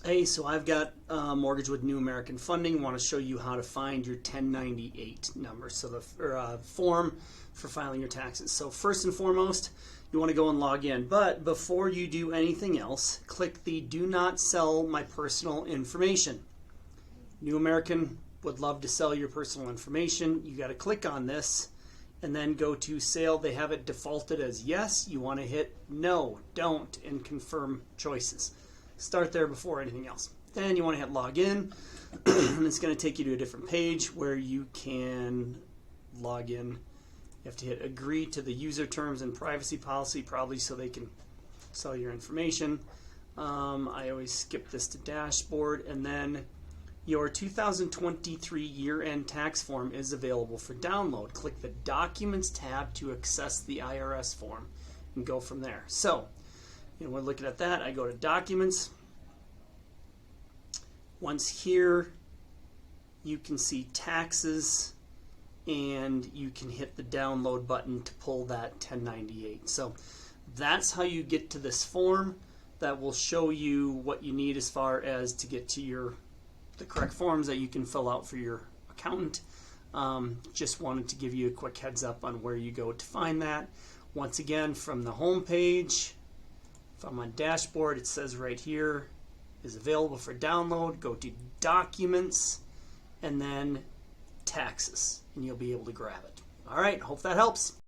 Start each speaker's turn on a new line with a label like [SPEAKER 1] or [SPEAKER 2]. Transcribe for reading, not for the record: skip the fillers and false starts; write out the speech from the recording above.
[SPEAKER 1] Hey, so I've got a mortgage with New American Funding. Want to show you how to find your 1098 number, so the form for filing your taxes. So first and foremost, you want to go and log in. But before you do anything else, click the Do Not Sell My Personal Information. New American would love to sell your personal information. You got to click on this and then go to Sale. They have it defaulted as yes. You want to hit No, Don't, and confirm choices. Start there before anything else. Then you want to hit login, and it's going to take you to a different page where you can log in. You have to hit agree to the user terms and privacy policy, probably so they can sell your information. I always skip this to dashboard, and then your 2023 year-end tax form is available for download. Click the Documents tab to access the IRS form and go from there. So, we're looking at that. I go to Documents. Once here, you can see Taxes, and you can hit the download button to pull that 1098. So that's how you get to this form. That will show you what you need as far as to get to the correct forms that you can fill out for your accountant. Just wanted to give you a quick heads up on where you go to find that. Once again, from the home page, if I'm on dashboard, it says right here is available for download. Go to Documents and then Taxes, and you'll be able to grab it. All right, hope that helps.